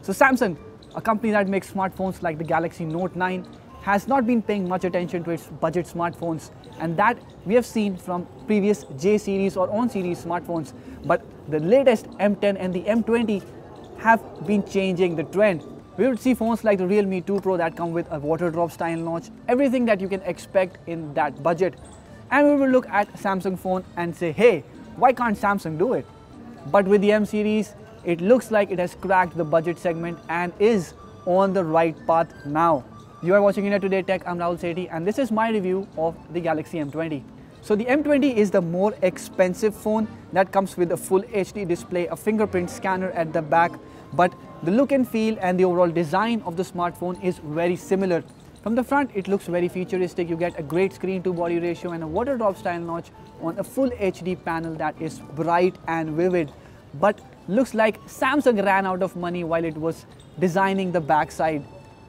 So Samsung, a company that makes smartphones like the Galaxy Note 9, has not been paying much attention to its budget smartphones, and that we have seen from previous J series or on series smartphones. But the latest M10 and the M20 have been changing the trend. We would see phones like the Realme 2 Pro that come with a water drop style notch, everything that you can expect in that budget. And we will look at Samsung phone and say, hey, why can't Samsung do it? But with the M series, it looks like it has cracked the budget segment and is on the right path now. You are watching India Today Tech. I'm Rahul Sethi, and this is my review of the Galaxy M20. So the M20 is the more expensive phone that comes with a full HD display, a fingerprint scanner at the back, but the look and feel and the overall design of the smartphone is very similar. From the front, it looks very futuristic. You get a great screen to body ratio and a water drop style notch on a full HD panel that is bright and vivid. But looks like Samsung ran out of money while it was designing the backside.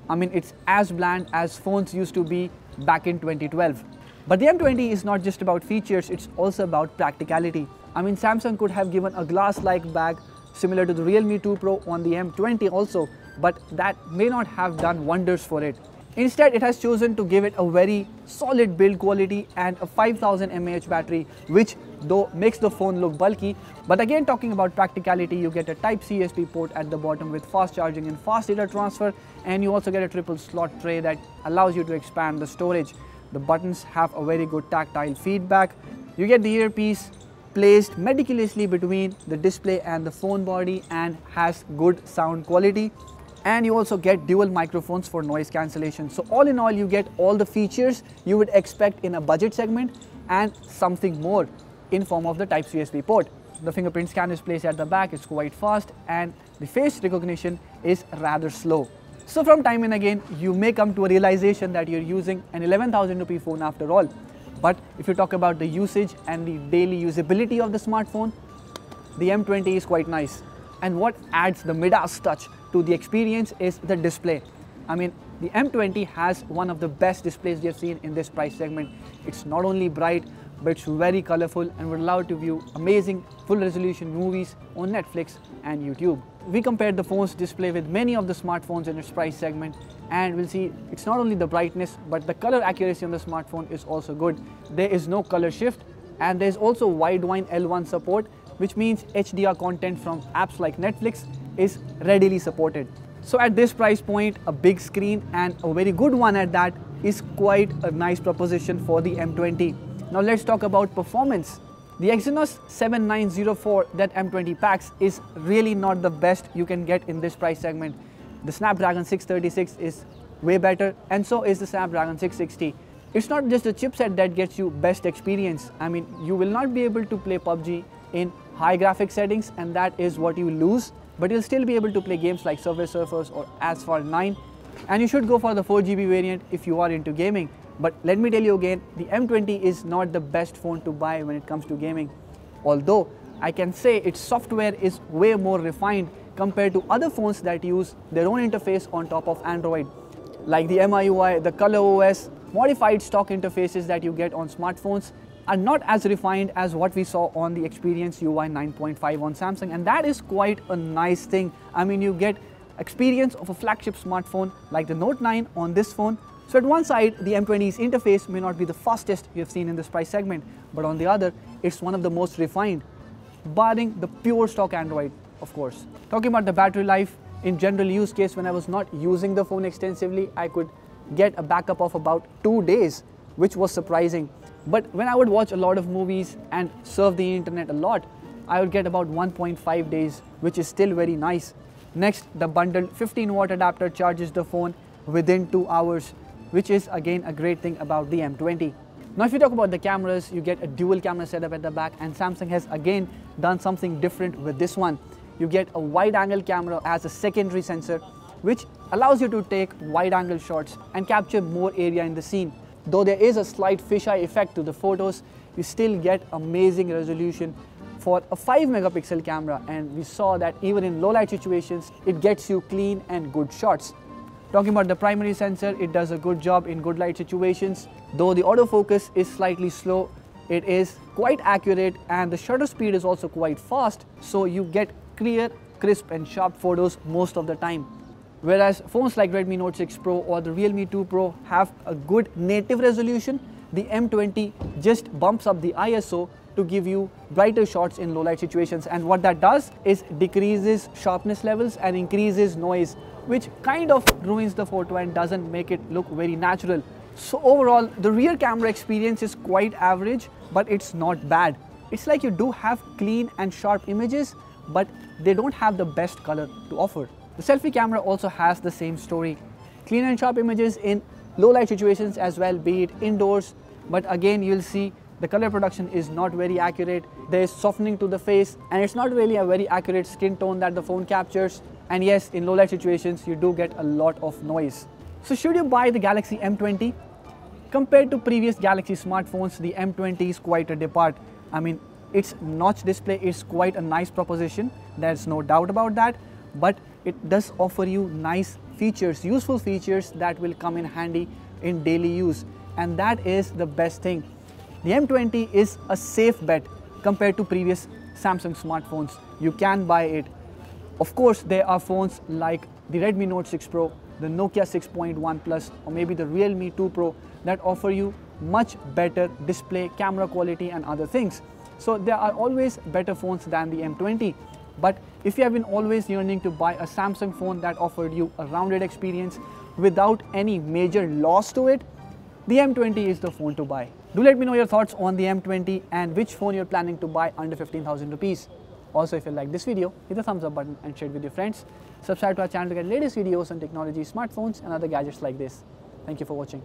I mean, it's as bland as phones used to be back in 2012. But the M20 is not just about features, it's also about practicality. I mean, Samsung could have given a glass-like bag similar to the Realme 2 Pro on the M20 also, but that may not have done wonders for it. Instead, it has chosen to give it a very solid build quality and a 5000 mAh battery, which though makes the phone look bulky. But again, talking about practicality, you get a Type-C USB port at the bottom with fast charging and fast data transfer, and you also get a triple slot tray that allows you to expand the storage. The buttons have a very good tactile feedback. You get the earpiece placed meticulously between the display and the phone body and has good sound quality. And you also get dual microphones for noise cancellation. So all in all, you get all the features you would expect in a budget segment and something more in form of the Type-C USB port. The fingerprint scanner is placed at the back, it's quite fast, and the face recognition is rather slow. So from time and again, you may come to a realization that you're using an 11,000 rupee phone after all. But if you talk about the usage and the daily usability of the smartphone, the M20 is quite nice. And what adds the Midas touch to the experience is the display. I mean, the M20 has one of the best displays we have seen in this price segment. It's not only bright, but it's very colorful and would allow you to view amazing full resolution movies on Netflix and YouTube. We compared the phone's display with many of the smartphones in its price segment, and we'll see it's not only the brightness, but the color accuracy on the smartphone is also good. There is no color shift, and there's also Widevine L1 support, which means HDR content from apps like Netflix is readily supported. So at this price point, a big screen and a very good one at that is quite a nice proposition for the M20. Now let's talk about performance. The Exynos 7904 that M20 packs is really not the best you can get in this price segment. The Snapdragon 636 is way better, and so is the Snapdragon 660. It's not just the chipset that gets you best experience. I mean, you will not be able to play PUBG in high graphic settings, and that is what you lose, but you'll still be able to play games like Subway Surfers or Asphalt 9, and you should go for the 4GB variant if you are into gaming. But let me tell you again, the M20 is not the best phone to buy when it comes to gaming. Although I can say its software is way more refined compared to other phones that use their own interface on top of Android, like the MIUI, the ColorOS. Modified stock interfaces that you get on smartphones are not as refined as what we saw on the Experience UI 9.5 on Samsung, and that is quite a nice thing. I mean, you get experience of a flagship smartphone like the Note 9 on this phone. So at one side, the M20's interface may not be the fastest you have seen in this price segment, but on the other, it's one of the most refined, barring the pure stock Android, of course. Talking about the battery life, in general use case, when I was not using the phone extensively, I could get a backup of about 2 days, which was surprising. But when I would watch a lot of movies and surf the internet a lot, I would get about 1.5 days, which is still very nice. Next, the bundled 15-watt adapter charges the phone within 2 hours, which is again a great thing about the M20. Now if you talk about the cameras, you get a dual camera setup at the back, and Samsung has again done something different with this one. You get a wide angle camera as a secondary sensor, which allows you to take wide angle shots and capture more area in the scene. Though there is a slight fisheye effect to the photos, you still get amazing resolution for a 5 megapixel camera, and we saw that even in low light situations, it gets you clean and good shots. Talking about the primary sensor, it does a good job in good light situations. Though the autofocus is slightly slow, it is quite accurate, and the shutter speed is also quite fast, so you get clear crisp and sharp photos most of the time. Whereas phones like Redmi Note 6 Pro or the Realme 2 Pro have a good native resolution, the M20 just bumps up the ISO to give you brighter shots in low light situations, and what that does is decreases sharpness levels and increases noise, which kind of ruins the photo and doesn't make it look very natural. So overall, the rear camera experience is quite average, but it's not bad. It's like you do have clean and sharp images, but they don't have the best color to offer. The selfie camera also has the same story. Clean and sharp images in low light situations as well, be it indoors, but again you'll see the color production is not very accurate. There is softening to the face and it's not really a very accurate skin tone that the phone captures. And yes, in low light situations you do get a lot of noise. So should you buy the Galaxy M20? Compared to previous Galaxy smartphones, the M20 is quite a depart. I mean, its notch display is quite a nice proposition, there's no doubt about that, but it does offer you nice features, useful features that will come in handy in daily use, and that is the best thing. The M20 is a safe bet compared to previous Samsung smartphones. You can buy it. Of course, there are phones like the Redmi Note 6 Pro, the Nokia 6.1 Plus, or maybe the Realme 2 Pro that offer you much better display, camera quality and other things. So there are always better phones than the M20. But if you have been always yearning to buy a Samsung phone that offered you a rounded experience without any major loss to it, the M20 is the phone to buy. Do let me know your thoughts on the M20 and which phone you're planning to buy under 15,000 rupees. Also, if you like this video, hit the thumbs up button and share it with your friends. Subscribe to our channel to get latest videos on technology, smartphones and other gadgets like this. Thank you for watching.